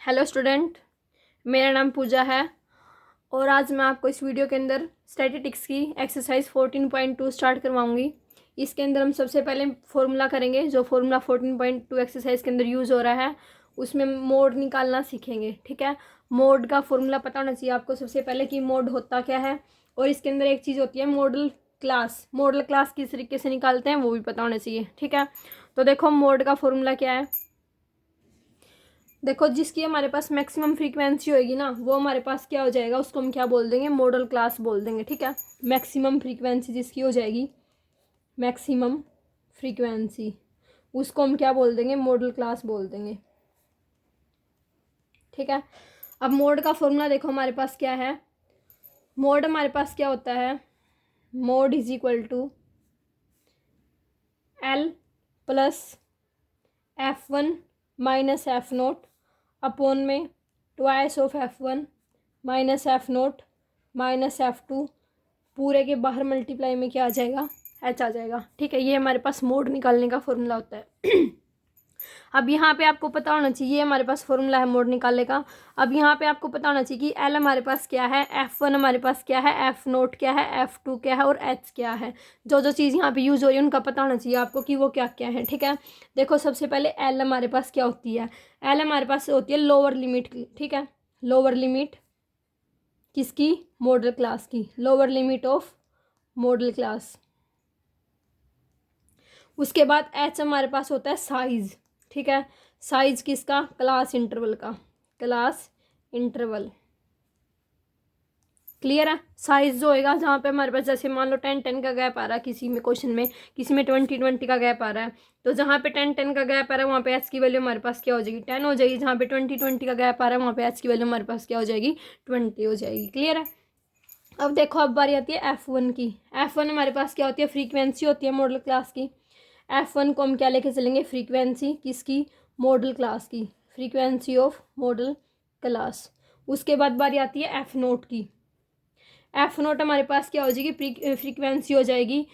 Hello student, मेरा नाम पूजा है और आज मैं आपको इस वीडियो के अंदर स्टैटिस्टिक्स की एक्सरसाइज 14.2 स्टार्ट करवाऊंगी। इसके अंदर हम सबसे पहले फॉर्मूला करेंगे, जो फॉर्मूला 14.2 एक्सरसाइज के अंदर यूज़ हो रहा है उसमें मोड निकालना सीखेंगे। ठीक है, मोड का फॉर्मूला पता होना चाहिए आपको सबसे पहले कि मोड होता क्या है। और इसके अंदर एक चीज़ होती है मॉडल क्लास। मॉडल क्लास किस तरीके से निकालते हैं वो भी पता होना चाहिए। ठीक है, तो देखो मोड का फॉर्मूला क्या है। देखो, जिसकी हमारे पास मैक्सिमम फ्रीक्वेंसी होगी ना, वो हमारे पास क्या हो जाएगा, उसको हम क्या बोल देंगे, मॉडल क्लास बोल देंगे। ठीक है, मैक्सिमम फ्रीक्वेंसी जिसकी हो जाएगी, मैक्सिमम फ्रीक्वेंसी, उसको हम क्या बोल देंगे, मॉडल क्लास बोल देंगे। ठीक है, अब मोड का फॉर्मूला देखो हमारे पास क्या है। मोड हमारे पास क्या होता है, mode is equal to L plus F1 minus F0 upon में twice of F1 minus F0 minus F2 पूरे के बाहर मल्टीप्लाई में क्या आ जाएगा, H आ जाएगा। ठीक है, ये हमारे पास मोड निकालने का फॉर्मूला होता है। अब यहाँ पे आपको पता होना चाहिए, ये हमारे पास फॉर्मूला है मोड निकालने का। अब यहाँ पे आपको पता होना चाहिए कि L हमारे पास क्या है, F1 हमारे पास क्या है, F0 क्या है, F2 क्या है और H क्या है। जो जो चीज़ यहाँ पे यूज़ हो रही है उनका पता होना चाहिए आपको कि वो क्या क्या है। ठीक है, देखो सबसे पहले L हमारे पास क्या होती है, L हमारे पास होती है लोअर लिमिट की। ठीक है, लोअर लिमिट किसकी, मॉडल क्लास की, lower limit of model class. उसके बाद H हमारे पास होता है साइज। ठीक है, साइज किसका, क्लास इंटरवल का, क्लास इंटरवल। क्लियर है, साइज जो होएगा जहाँ पे हमारे पास, जैसे मान लो 10-10 का गैप आ रहा है किसी में क्वेश्चन में, किसी में 20-20 का गैप आ रहा है, तो जहाँ पे 10-10 का गैप आ रहा है वहाँ पे एच की वैल्यू हमारे पास क्या हो जाएगी, 10 हो जाएगी। जहाँ पे 20-20 का गैप आ रहा है वहाँ पे एच की वैल्यू हमारे पास क्या हो जाएगी, 20 हो जाएगी। क्लियर है, अब देखो अब बारी आती है F1 की। F1 हमारे पास क्या होती है, फ्रीक्वेंसी होती है मॉडल क्लास की। F1 को हम क्या लेके चलेंगे, फ्रीक्वेंसी किसकी, मॉडल क्लास की, फ्रीक्वेंसी ऑफ मॉडल क्लास। उसके बाद बारी आती है F0 की। F0 हमारे पास क्या हो जाएगी, फ्रीक्वेंसी हो जाएगी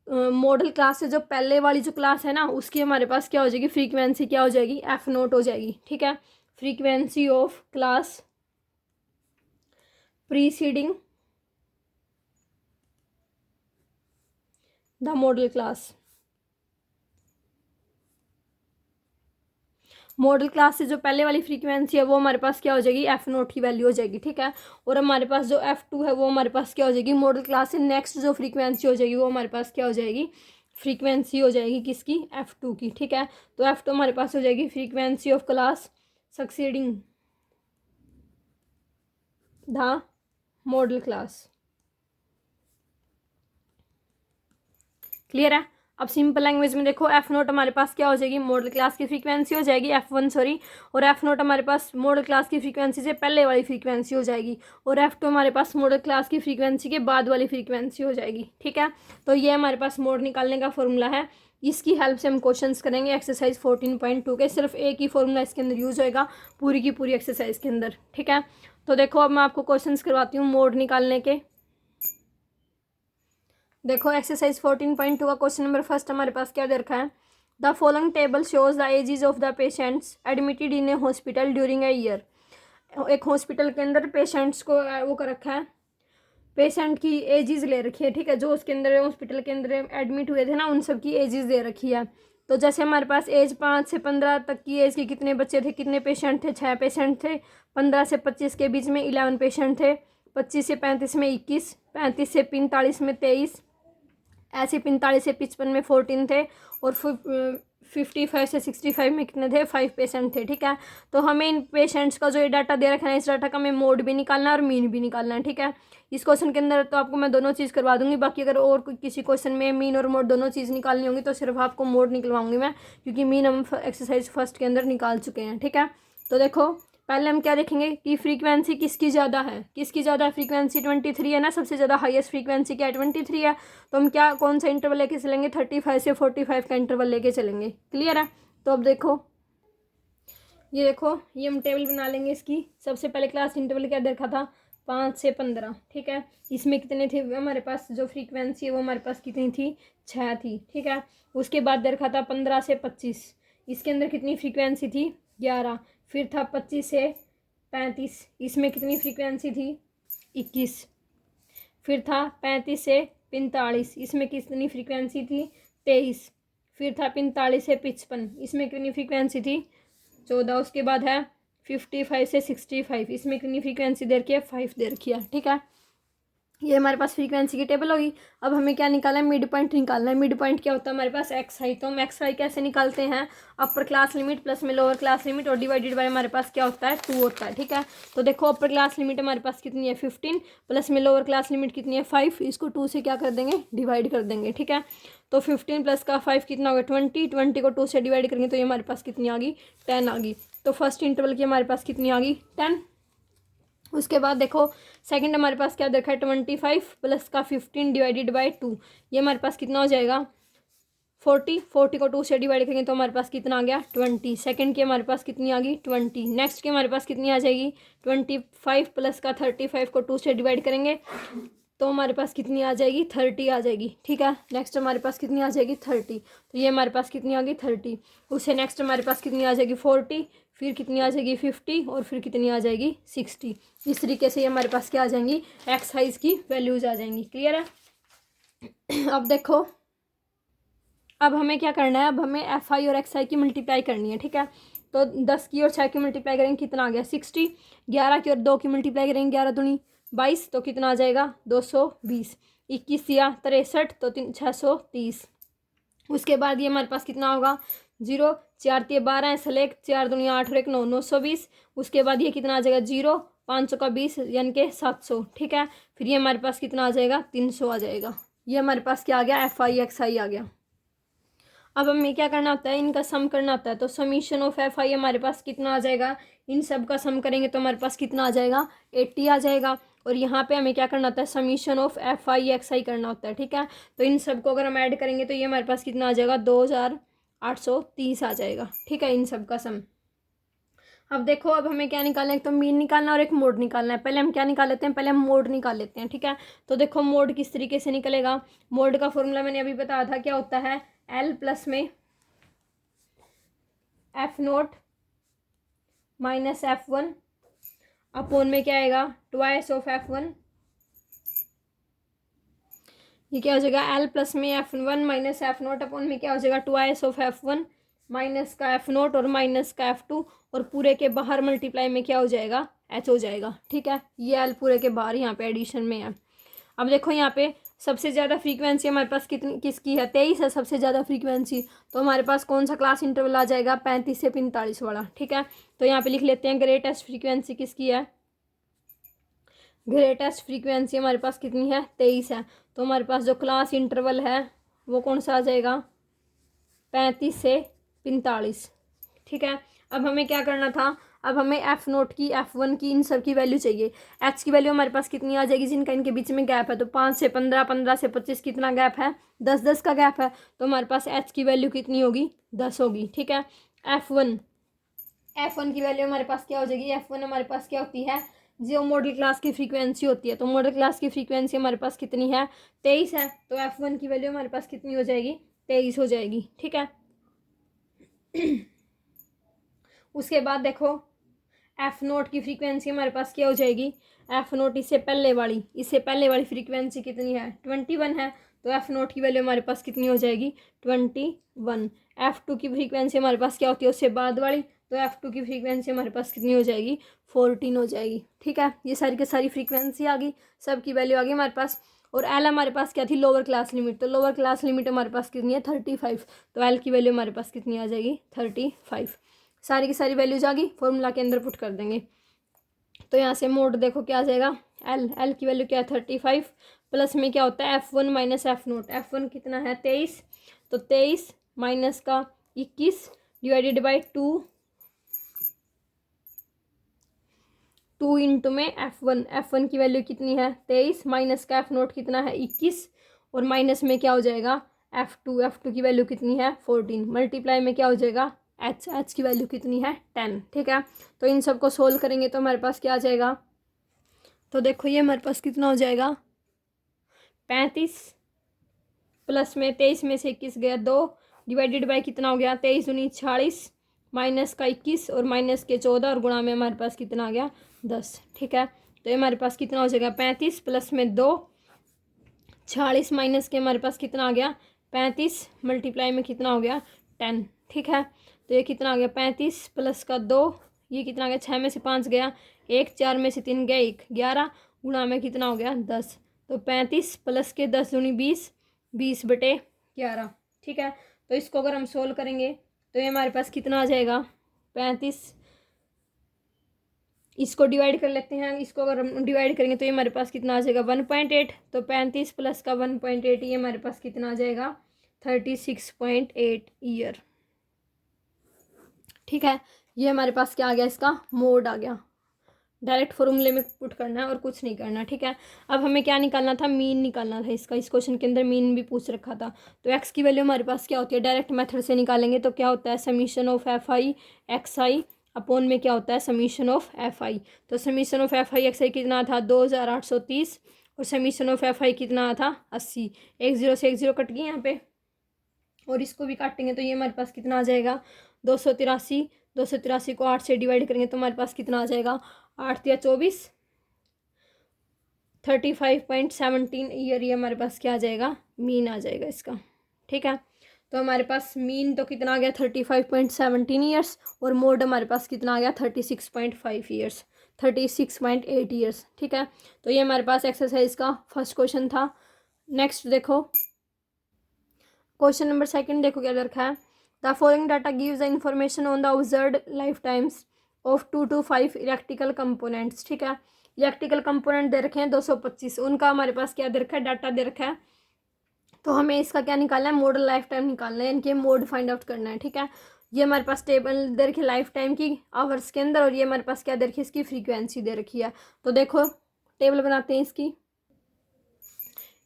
मॉडल क्लास से जो पहले वाली जो क्लास है ना, उसकी हमारे पास क्या हो जाएगी, फ्रीक्वेंसी क्या हो जाएगी, F0 हो जाएगी। ठीक है, frequency of class preceding the model class. Model class से जो पहले वाली फ्रीक्वेंसी है वो हमारे पास क्या हो जाएगी, F0 की वैल्यू हो जाएगी। ठीक है, और हमारे पास जो F2 है वो हमारे पास क्या हो जाएगी, मॉडल क्लास से नेक्स्ट जो फ्रीक्वेंसी हो जाएगी वो हमारे पास क्या हो जाएगी, फ्रीक्वेंसी हो जाएगी किसकी, F2 की। ठीक है, तो F2 हमारे पास हो जाएगी frequency of class succeeding the model class. Clear है, अब सिंपल लैंग्वेज में देखो, F0 हमारे पास क्या हो जाएगी, मॉडल क्लास की फ्रीक्वेंसी हो जाएगी, F1 सॉरी, और F0 हमारे पास मॉडल क्लास की फ्रीक्वेंसी से पहले वाली फ्रीक्वेंसी हो जाएगी, और F2 हमारे पास मॉडल क्लास की फ्रीक्वेंसी के बाद वाली फ्रीक्वेंसी हो जाएगी। ठीक है, तो ये हमारे पास मोड निकालने का फॉर्मूला है। इसकी हेल्प से हम क्वेश्चंस करेंगे एक्सरसाइज 14.2 के। सिर्फ एक ही फॉर्मूला इसके अंदर यूज होएगा पूरी की पूरी एक्सरसाइज के अंदर। ठीक है, तो देखो अब मैं आपको क्वेश्चंस करवाती हूँ मोड निकालने के। देखो एक्सरसाइज 14.2 का क्वेश्चन नंबर फर्स्ट हमारे पास क्या दे रखा है, the following table shows the ages of the patients admitted in a hospital during a year. एक हॉस्पिटल के अंदर पेशेंट्स को वो कर रखा है, पेशेंट की एजेस ले रखी है। ठीक है, जो उसके अंदर हॉस्पिटल के अंदर एडमिट हुए थे ना, उन सब की एजेस दे रखी है। तो जैसे हमारे पास एज 5 से 15 तक की एज के कितने बच्चे थे, कितने पेशेंट थे, 6 पेशेंट थे। 15 से 25 के बीच में 11 पेशेंट थे। 25 से 35 में 21, 35 से 45 में 23, ऐसे 45 से 55 में 14 थे, और 55 से 65 में कितने थे, 5 पेशेंट थे। ठीक है, तो हमें इन पेशेंट्स का जो ये डाटा दे रखा है, इस डाटा का हमें मोड भी निकालना है और मीन भी निकालना है। ठीक है, इस क्वेश्चन के अंदर तो आपको मैं दोनों चीज़ करवा दूंगी, बाकी अगर और कोई किसी क्वेश्चन में मीन और मोड दोनों चीज़ निकालनी होंगी तो सिर्फ आपको मोड निकलवाऊंगी मैं, क्योंकि मीन हम एक्सरसाइज फर्स्ट के अंदर निकाल चुके हैं। ठीक है, तो देखो पहले हम क्या देखेंगे कि फ्रीक्वेंसी किसकी ज़्यादा है, किसकी ज़्यादा है, फ्रीक्वेंसी 23 है ना, सबसे ज़्यादा हाईएस्ट फ्रीक्वेंसी क्या है, 23 है। तो हम क्या, कौन सा इंटरवल लेके चलेंगे, 35 से 45 का इंटरवल लेके चलेंगे। क्लियर है, तो अब देखो ये देखो, ये हम टेबल बना लेंगे इसकी। सबसे पहले क्लास इंटरवल क्या देखा था, 5 से 15। ठीक है, इसमें कितने थे हमारे पास, जो फ्रीक्वेंसी है वो हमारे पास कितनी थी, 6 थी। ठीक है, उसके बाद देखा था 15 से 25, इसके अंदर कितनी फ्रीक्वेंसी थी, 11। फिर था 25 से 35, इसमें कितनी फ्रीक्वेंसी थी? 21। फिर था 35 से 45, इसमें कितनी फ्रीक्वेंसी थी? 23। फिर था 45 से 55, इसमें कितनी फ्रीक्वेंसी थी? 14। उसके बाद है 55 से 65, इसमें कितनी फ्रीक्वेंसी दे रखी है? 5 दे रखी है। ठीक है, ये हमारे पास फ्रीक्वेंसी की टेबल होगी। अब हमें क्या निकालना है? मिड पॉइंट निकालना है। मिड पॉइंट क्या होता है हमारे पास? X high. तो हम एक्स हाई कैसे निकालते हैं? अपर क्लास लिमिट प्लस में लोअर क्लास लिमिट और डिवाइडेड बाय हमारे पास क्या होता है? 2 होता है। ठीक है, तो देखो अपर क्लास लिमिट हमारे पास कितनी है? 15 प्लस में लोअर क्लास लिमिट कितनी है? 5। इसको 2 से क्या कर देंगे? डिवाइड कर देंगे। ठीक है, तो 15 प्लस का 5 कितना होगा? 20। 20 को 2 से डिवाइड करेंगे तो ये हमारे पास कितनी आ गई? 10 आ गई। तो फर्स्ट इंटरवल की हमारे पास कितनी आ गई? 10। उसके बाद देखो सेकंड हमारे पास क्या देखा है? 25 प्लस का 15 डिवाइडेड बाय 2, ये हमारे पास कितना हो जाएगा? 40। 40 को 2 से डिवाइड करेंगे तो हमारे पास कितना आ गया? 20। सेकंड की हमारे पास कितनी आ गई? 20। नेक्स्ट की हमारे पास कितनी आ जाएगी? 25 प्लस का 35 को 2 से डिवाइड करेंगे तो हमारे पास कितनी आ जाएगी? 30 आ जाएगी। ठीक है, नेक्स्ट हमारे पास कितनी आ जाएगी? 30। तो ये हमारे पास कितनी आ गई? 30। उससे नेक्स्ट हमारे पास कितनी आ जाएगी? 40। फिर कितनी आ जाएगी? 50। और फिर कितनी आ जाएगी? 60। इस तरीके से ये हमारे पास क्या आ जाएंगी? एक्स साइज की वैल्यूज आ जाएंगी। क्लियर है? अब देखो, अब हमें क्या करना है? अब हमें एफ आई और एक्स आई की मल्टीप्लाई करनी है। ठीक है, तो 10 की और 6 की मल्टीप्लाई करेंगे कितना आ गया? 60। 11 की और 2 की मल्टीप्लाई करेंगे 11 दूनी 22, तो कितना आ जाएगा? 220। 21 या 63 तो 630। उसके बाद ये हमारे पास कितना होगा? 0। 4 3 12 है सेलेक्ट, 4 दूनी 8 और 1 9, 920। उसके बाद ये कितना आ जाएगा? 0। 500 का 20 यानी कि 700। ठीक है, फिर ये हमारे पास कितना आ जाएगा? 300 आ जाएगा। ये हमारे पास क्या आ गया? एफ आई एक्स आई आ गया। अब हमें क्या करना होता है? इनका सम करना होता है। तो समीशन ऑफ एफ आई हमारे पास कितना आ जाएगा? इन सब का सम करेंगे तो हमारे पास कितना आ जाएगा? 80 आ जाएगा। और यहाँ पे हमें क्या करना होता है? Summation of F I X I करना होता है। ठीक है, तो इन सब को अगर हम ऐड करेंगे तो ये हमारे पास कितना आ जाएगा? 2830 आ जाएगा। ठीक है, इन सब का सम। अब देखो, अब हमें क्या निकालना है? एक तो मीन निकालना और एक मोड निकालना है। पहले हम क्या निकाल लेते हैं? पहले हम मोड निकाल लेते हैं। ठीक है, तो देखो मोड किस तरीके से निकलेगा। मोड का फॉर्मूला मैंने अभी बताया था, क्या होता है? एल प्लस में F note minus F1 upon में क्या आएगा? Twice of F1। ये क्या हो जाएगा? L प्लस में F1 minus F note upon में क्या हो जाएगा? ट्वाइस ऑफ F1 माइनस का F नोट और माइनस का F2 और पूरे के बाहर मल्टीप्लाई में क्या हो जाएगा? H हो जाएगा। ठीक है, ये L पूरे के बाहर यहाँ पे एडिशन में है। अब देखो यहाँ पे सबसे ज़्यादा फ्रीक्वेंसी हमारे पास कितनी किसकी है? 23 है सबसे ज़्यादा फ्रीक्वेंसी। तो हमारे पास कौन सा क्लास इंटरवल आ जाएगा? 35 से 45 वाला। ठीक है, तो यहाँ पे लिख लेते हैं ग्रेटेस्ट फ्रीक्वेंसी किसकी है? ग्रेटेस्ट फ्रीक्वेंसी हमारे पास कितनी है? 23 है। तो हमारे पास जो क्लास इंटरवल है वो कौन सा आ जाएगा? 35 से 45। ठीक है, अब हमें क्या करना था? अब हमें एफ नोट की, F1 की, इन सब की वैल्यू चाहिए। एच की वैल्यू हमारे पास कितनी आ जाएगी? जिनका इनके बीच में गैप है, तो 5 से 15, 15 से 25 कितना गैप है? 10 का गैप है। तो हमारे पास एच की वैल्यू कितनी होगी? 10 होगी। ठीक है, F1 की वैल्यू हमारे पास क्या हो जाएगी? F1 हमारे पास क्या होती है? जो मॉडल क्लास की फ्रीक्वेंसी होती है। तो मॉडल क्लास की फ्रीक्वेंसी हमारे पास कितनी है? 23 है। तो F1 की वैल्यू हमारे पास कितनी हो जाएगी? 23 हो जाएगी। ठीक है, उसके बाद देखो एफ नोट की फ्रीक्वेंसी हमारे पास क्या हो जाएगी? एफ नोट इससे पहले वाली फ्रीक्वेंसी कितनी है? 21 है। तो एफ नोट की वैल्यू हमारे पास कितनी हो जाएगी? 21। F2 की फ्रीक्वेंसी हमारे पास क्या होती है? उससे बाद वाली। तो F2 की फ्रीक्वेंसी हमारे पास कितनी हो जाएगी? 14 हो जाएगी। ठीक है, ये सारी की सारी फ्रीक्वेंसी आ गई, सब की वैल्यू आ गई हमारे पास। और एल हमारे पास क्या थी? Lower class limit. तो लोअर क्लास लिमिट हमारे पास कितनी है? 35। तो एल की वैल्यू हमारे पास कितनी आ जाएगी? 35। सारी की सारी वैल्यूज आ गई, फॉर्मूला के अंदर पुट कर देंगे। तो यहाँ से मोड देखो क्या आ जाएगा? एल की वैल्यू क्या है? 35 प्लस में क्या होता है? F1 minus F note. F1 कितना है? 23। तो 23 माइनस का 21 डिवाइडेड बाई 2 इंटू में F1 की वैल्यू कितनी है? 23 माइनस का एफ नोट कितना है? 21 और माइनस में क्या हो जाएगा? F2 की वैल्यू कितनी है? 14 मल्टीप्लाई में क्या हो जाएगा? एच की वैल्यू कितनी है? 10। ठीक है, तो इन सबको सोल्व करेंगे तो हमारे पास क्या आ जाएगा? तो देखो ये हमारे पास कितना हो जाएगा? 35 प्लस में 23 में से 21 गया 2 डिवाइडेड बाई कितना हो गया? 23 दूनी 46 माइनस का 21 और माइनस के 14 और गुणा में हमारे पास कितना आ गया 10। ठीक है, तो ये हमारे पास कितना हो जाएगा 35 प्लस में 2 46 माइनस के हमारे पास कितना आ गया 35 मल्टीप्लाई में कितना हो गया 10। ठीक है, तो ये कितना आ गया 35 प्लस का 2, ये कितना आ गया 6 में से 5 गया 1, 4 में से 3 गया 1, 11 गुणा में कितना हो गया 10। तो 35 प्लस के 10 दूनी 20, 20/11। ठीक है, तो इसको अगर हम सोल्व करेंगे तो ये हमारे पास कितना आ जाएगा 35, इसको डिवाइड कर लेते हैं, इसको अगर हम डिवाइड करेंगे तो ये हमारे पास कितना आ जाएगा 1.8। तो 35 प्लस का 1.8 ये हमारे पास कितना आ जाएगा 36.8 ईयर। ठीक है, ये हमारे पास क्या आ गया, इसका मोड आ गया। डायरेक्ट फॉर्मूले में पुट करना है और कुछ नहीं करना। ठीक है, अब हमें क्या निकालना था, मीन निकालना था इसका। इस क्वेश्चन के अंदर मीन भी पूछ रखा था। तो एक्स की वैल्यू हमारे पास क्या होती है, डायरेक्ट मेथड से निकालेंगे तो क्या होता है summation of F I X I upon में क्या होता है समीशन ऑफ एफ आई। तो summation of F I X I कितना था 2830 और समीशन ऑफ एफ आई कितना था 80। 1 0 से 1 0 कट गई यहाँ पे, और इसको भी काटेंगे तो ये हमारे पास कितना आ जाएगा 283। 283 को 8 से डिवाइड करेंगे तो हमारे पास कितना आ जाएगा 8 या 24, 35.17 ईयर। ये हमारे पास क्या आ जाएगा मीन आ जाएगा इसका। ठीक है, तो हमारे पास मीन तो कितना आ गया 35.17 ईयर्स और मोड हमारे पास कितना आ गया 36.5 ईयर्स, 36.8 ईयर्स। ठीक है, तो ये हमारे पास एक्सरसाइज का फर्स्ट क्वेश्चन था। नेक्स्ट देखो क्वेश्चन नंबर सेकंड, देखो क्या रखा है। The following data gives the information on the observed life times of 2 to 5 electrical components. ठीक है, इलेक्ट्रिकल कंपोनेंट दे रखे हैं 225, उनका हमारे पास क्या दे रखा है डाटा दे रखा है। तो हमें इसका क्या निकालना है मॉडल लाइफ टाइम निकालना है, इनके मोड फाइंड आउट करना है। ठीक है, ये हमारे पास टेबल दे रखी है लाइफ टाइम की आवर्स के अंदर, और ये हमारे पास क्या दे रखी है इसकी फ्रीक्वेंसी दे रखी है। तो देखो टेबल बनाते हैं इसकी।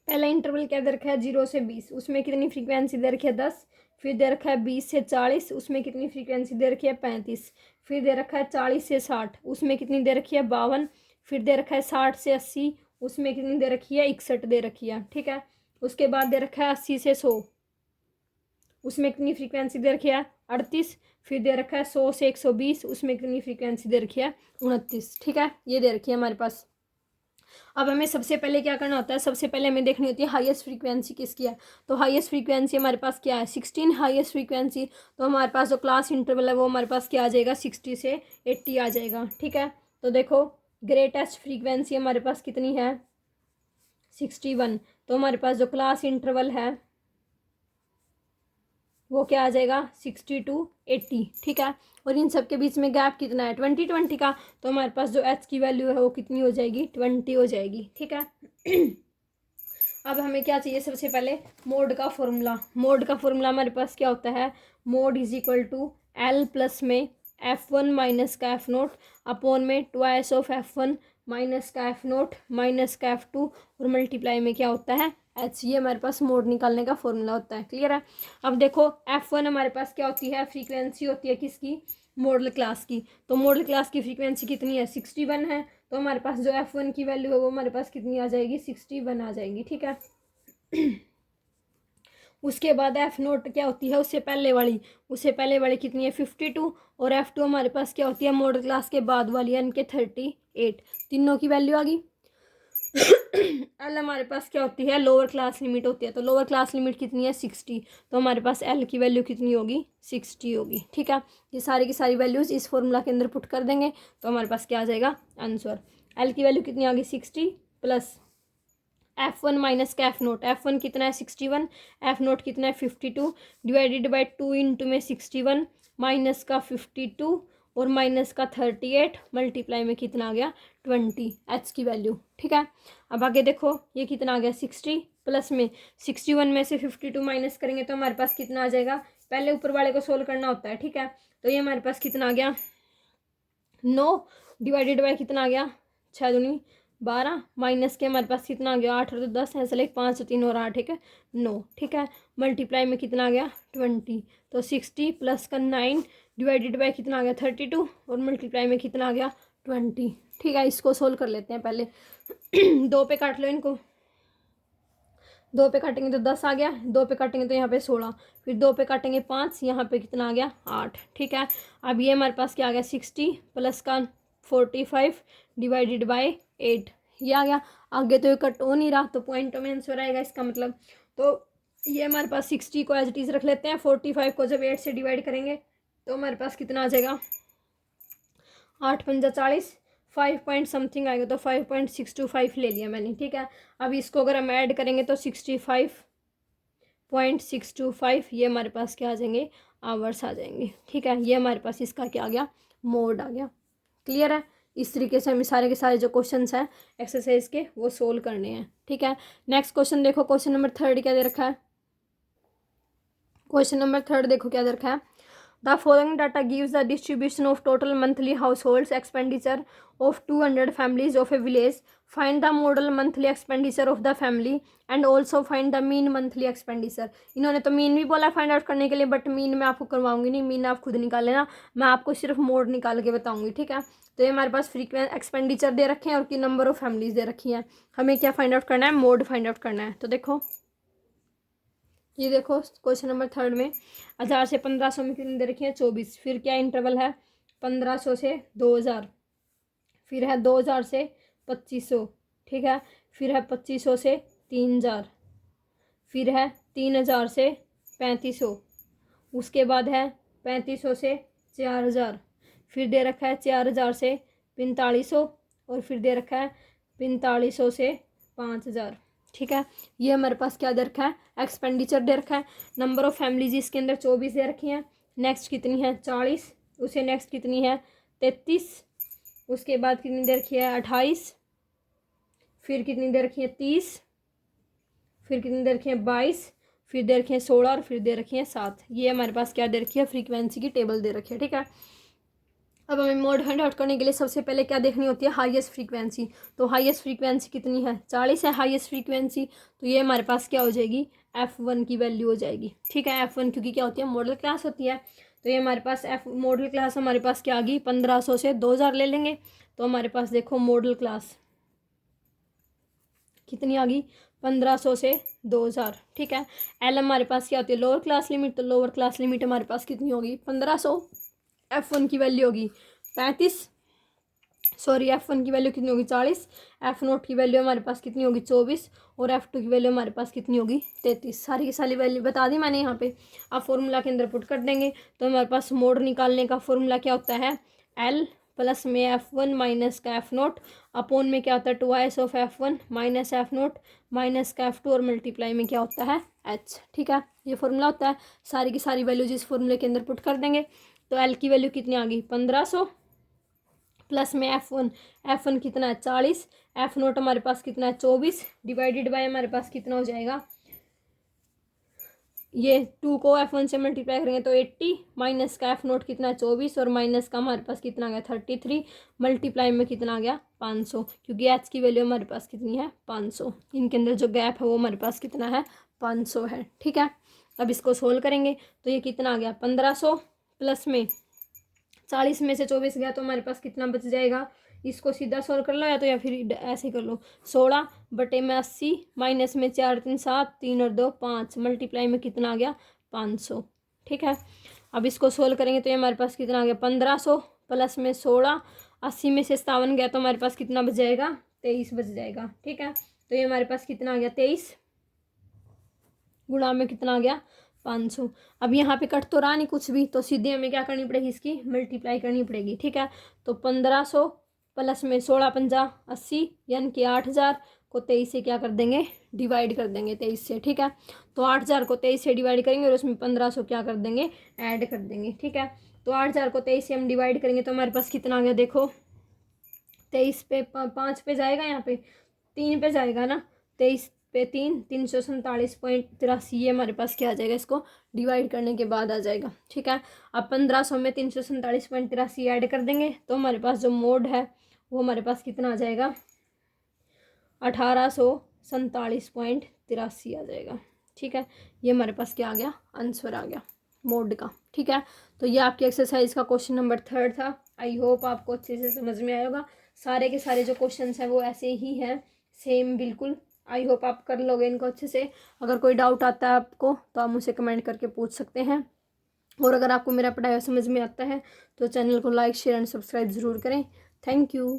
पहला इंटरवल क्या दे रखा है 0 से 20, उसमें कितनी फ्रीक्वेंसी दे रखी है 10। फिर दे रखा है 20 से 40, उसमें कितनी फ्रीक्वेंसी दे रखी है 35। फिर दे रखा है 40 से 60, उसमें कितनी दे रखी है 52। फिर दे रखा है 60 से 80, उसमें कितनी दे रखी है 61 दे रखी है। ठीक है, उसके बाद दे रखा है 80 से 100, उसमें कितनी फ्रीक्वेंसी दे रखी है 38। फिर दे रखा है 100 से 120, उसमें कितनी फ्रीक्वेंसी दे रखी है 29। ठीक है, ये दे रखी है हमारे पास। अब हमें सबसे पहले क्या करना होता है, सबसे पहले हमें देखनी होती है हाईएस्ट फ्रीक्वेंसी किसकी है। तो हाईएस्ट फ्रीक्वेंसी हमारे पास क्या है 16 हाईएस्ट फ्रीक्वेंसी। तो हमारे पास जो क्लास इंटरवल है वो हमारे पास क्या आ जाएगा 60 से 80 आ जाएगा। ठीक है, तो देखो ग्रेटेस्ट फ्रीक्वेंसी हमारे पास कितनी है 61। तो हमारे पास जो क्लास इंटरवल है वो क्या आ जाएगा 60 to 80। ठीक है, और इन सब के बीच में गैप कितना है 20 का। तो हमारे पास जो एच की वैल्यू है वो कितनी हो जाएगी 20 हो जाएगी। ठीक है, अब हमें क्या चाहिए सबसे पहले मोड का फॉर्मूला। मोड का फॉर्मूला हमारे पास क्या होता है mode is equal to L plus में F1 माइनस का F0 अपॉन में ट्वाइस ऑफ F1 माइनस का F0 माइनस का F2 और मल्टीप्लाई में क्या होता है एच। ये हमारे पास मोड निकालने का फॉर्मूला होता है। क्लियर है। अब देखो F1 हमारे पास क्या होती है फ्रीक्वेंसी होती है किसकी मॉडल क्लास की। तो मॉडल क्लास की फ्रीक्वेंसी कितनी है 61 है। तो हमारे पास जो F1 की वैल्यू है वो हमारे पास कितनी आ जाएगी 61 आ जाएगी। ठीक है, उसके बाद F0 क्या होती है उससे पहले वाली कितनी है 52 और F2 हमारे पास क्या होती है मॉडल क्लास के बाद वाली यानी कि 38। तीनों की वैल्यू आ गई। एल हमारे पास क्या होती है लोअर क्लास लिमिट होती है। तो लोअर क्लास लिमिट कितनी है 60। तो हमारे पास एल की वैल्यू कितनी होगी 60 होगी। ठीक है, ये सारी की सारी वैल्यूज इस फॉर्मूला के अंदर पुट कर देंगे तो हमारे पास क्या आ जाएगा आंसर। एल की वैल्यू कितनी आ गई 60 प्लस F1 माइनस का F0। F1 कितना है 61, F0 कितना है 52 डिवाइडेड बाई 2 इंटू में 61 माइनस का 52 और माइनस का 38 मल्टीप्लाई में कितना आ गया 20 एच की वैल्यू। ठीक है, अब आगे देखो ये कितना आ गया 60 प्लस में 61 में से 52 माइनस करेंगे तो हमारे पास कितना आ जाएगा। पहले ऊपर वाले को सोल्व करना होता है। ठीक है, तो ये हमारे पास कितना आ गया 9 डिवाइडेड बाई कितना आ गया 6 दूनी 12 माइनस के हमारे पास कितना आ गया 8 और 10 ऐसा लाइक 5 और 3 और 8 ठीक है 9। ठीक है, मल्टीप्लाई में कितना आ गया 20। तो 60 प्लस का 9 डिवाइडेड बाय कितना आ गया 32 और मल्टीप्लाई में कितना आ गया 20। ठीक है, इसको सोल्व कर लेते हैं पहले। 2 पे काट लो इनको। 2 पे काटेंगे तो 10 आ गया, 2 पे काटेंगे तो यहाँ पे 16, फिर 2 पे काटेंगे 5, यहाँ पे कितना आ गया 8। ठीक है, अब ये हमारे पास क्या आ गया 60 प्लस का 45 डिवाइडेड बाय 8, ये आ गया। आगे तो ये कट हो नहीं रहा तो पॉइंटों में आंसर आएगा इसका मतलब। तो ये हमारे पास 60 को एज इट इज़ रख लेते हैं, 45 को जब 8 से डिवाइड करेंगे तो हमारे पास कितना आ जाएगा 8 पंजा 40, 5 पॉइंट समथिंग आएगा, तो 5.625 ले लिया मैंने। ठीक है, अब इसको अगर हम ऐड करेंगे तो 65.625 ये हमारे पास क्या आ जाएंगे आवर्स आ जाएंगे। ठीक है, ये हमारे पास इसका क्या आ गया मोड आ गया। क्लियर है, इस तरीके से हमें सारे के सारे जो क्वेश्चंस हैं एक्सरसाइज के वो सोल्व करने हैं। ठीक है, नेक्स्ट क्वेश्चन देखो, क्वेश्चन नंबर 3 क्या दे रखा है। क्वेश्चन नंबर 3 देखो क्या दे रखा है। The following data gives the distribution of total monthly households expenditure of 200 families of a village. Find the modal monthly expenditure of the family and also find the mean monthly expenditure. इन्होंने तो mean भी बोला find out करने के लिए, but mean मैं आपको करवाऊंगी नहीं, मीन आप खुद निकाल लेना, मैं आपको सिर्फ मोड निकाल के बताऊंगी। ठीक है, तो ये हमारे पास फ्रीक्वेंट एक्सपेंडिचर दे रखे हैं और की नंबर ऑफ फैमिलीज दे रखी हैं, हमें क्या फाइंड आउट करना है मोड फाइंड आउट करना है। तो देखो ये देखो क्वेश्चन नंबर 3 में 1000 से 1500 में कितनी दे रखी है 24, फिर क्या इंटरवल है 1500 से 2000, फिर है 2000 से 2500, ठीक है, फिर है 2500 से 3000, फिर है 3000 से 3500, उसके बाद है 3500 से 4000, फिर दे रखा है 4000 से 4500 और फिर दे रखा है 4500 से 5000। ठीक है, ये हमारे पास क्या दे रखा है एक्सपेंडिचर दे रखा है। नंबर ऑफ फैमिलीज इसके अंदर 24 दे रखी हैं, नेक्स्ट कितनी है 40, उसे नेक्स्ट कितनी है 33, उसके बाद कितनी दे रखी है 28, फिर कितनी दे रखी है 30, फिर कितनी दे रखी है 22, फिर दे रखी है 16 और फिर दे रखी है 7। ये हमारे पास क्या दे रखी है फ्रीक्वेंसी की टेबल दे रखी है। ठीक है, अब हमें मोड फाइंड आउट करने के लिए सबसे पहले क्या देखनी होती है हाईएस्ट फ्रीक्वेंसी। तो हाईएस्ट फ्रीक्वेंसी कितनी है 40 है हाईएस्ट फ्रीक्वेंसी, तो ये हमारे पास क्या हो जाएगी F1 की वैल्यू हो जाएगी। ठीक है, F1 क्योंकि क्या होती है मॉडल क्लास होती है, तो ये हमारे पास मॉडल क्लास हमारे पास क्या आ गई 1500 से 2000 ले लेंगे, तो हमारे पास देखो मॉडल क्लास कितनी आ गई 1500 से 2000। ठीक है, एल हमारे पास क्या होती है लोअर क्लास लिमिट, तो लोअर क्लास लिमिट हमारे पास कितनी होगी 1500, F1 की वैल्यू होगी 35, सॉरी F1 की वैल्यू कितनी होगी 40, F0 की वैल्यू हमारे पास कितनी होगी 24 और F2 की वैल्यू हमारे पास कितनी होगी 33। सारी की सारी वैल्यू बता दी मैंने यहाँ पे, आप फॉर्मूला के अंदर पुट कर देंगे। तो हमारे पास मोड निकालने का फॉर्मूला क्या होता है L प्लस में F1 माइनस का F0 अपोन में क्या होता है 2s of F1 minus F0 minus का F2 और मल्टीप्लाई में क्या होता है H। ठीक है, ये फॉर्मूला होता है, सारी की सारी वैल्यूज इस फॉर्मूले के अंदर पुट कर देंगे। तो L की वैल्यू कितनी आ गई 1500 प्लस में F1 कितना है 40, F0 हमारे पास कितना है 24 डिवाइडेड बाय हमारे पास कितना हो जाएगा, ये 2 को F1 से मल्टीप्लाई करेंगे तो 80 माइनस का F0 कितना है 24 और माइनस का हमारे पास कितना आ गया 33 मल्टीप्लाई में कितना आ गया 500, क्योंकि H की वैल्यू हमारे पास कितनी है 500, इनके अंदर जो गैप है वो हमारे पास कितना है 500 है। ठीक है, अब इसको सोल्व करेंगे तो ये कितना आ गया 1500 प्लस में 40 में से 24 गया तो हमारे पास कितना बच जाएगा, इसको सीधा सोल्व कर लो या तो या फिर ऐसे कर लो 16 बटे में 80 माइनस में 4 3 7 3 और 2 5 मल्टीप्लाई में कितना आ गया 500। ठीक है, अब इसको सोल्व करेंगे तो ये हमारे पास कितना आ गया 1500 प्लस में 16, 80 में से 57 गया तो हमारे पास कितना बच जाएगा 23 बच जाएगा। ठीक है, तो ये हमारे पास कितना आ गया 23 गुणा में कितना आ गया 500। अब यहाँ पे कट तो रहा नहीं कुछ भी, तो सीधे हमें क्या करनी पड़ेगी इसकी मल्टीप्लाई करनी पड़ेगी। ठीक है, तो 1500 प्लस में 16 पंजा 80 यानी कि 8000 को 23 से क्या कर देंगे डिवाइड कर देंगे 23 से। ठीक है, तो 8000 को 23 से डिवाइड करेंगे और उसमें 1500 क्या कर देंगे ऐड कर देंगे। ठीक है, तो 8000 को 23 से हम डिवाइड करेंगे तो हमारे पास कितना आ गया देखो 23 पे 5 पे जाएगा, यहाँ पे 3 पे जाएगा ना, 23 पे 3 347.83 ये हमारे पास क्या आ जाएगा इसको डिवाइड करने के बाद आ जाएगा। ठीक है, अब 1500 में 347.83 ऐड कर देंगे तो हमारे पास जो मोड है वो हमारे पास कितना आ जाएगा 1847.83 आ जाएगा। ठीक है, ये हमारे पास क्या आ गया आंसर आ गया मोड का। ठीक है, तो ये आपकी एक्सरसाइज का क्वेश्चन नंबर 3 था। आई होप आपको अच्छे से समझ में आएगा। सारे के सारे जो क्वेश्चन हैं वो ऐसे ही हैं सेम बिल्कुल आई होप आप कर लोगे इनको अच्छे से। अगर कोई डाउट आता है आपको तो आप मुझसे कमेंट करके पूछ सकते हैं। और अगर आपको मेरा पढ़ाया समझ में आता है तो चैनल को लाइक शेयर एंड सब्सक्राइब ज़रूर करें। Thank you.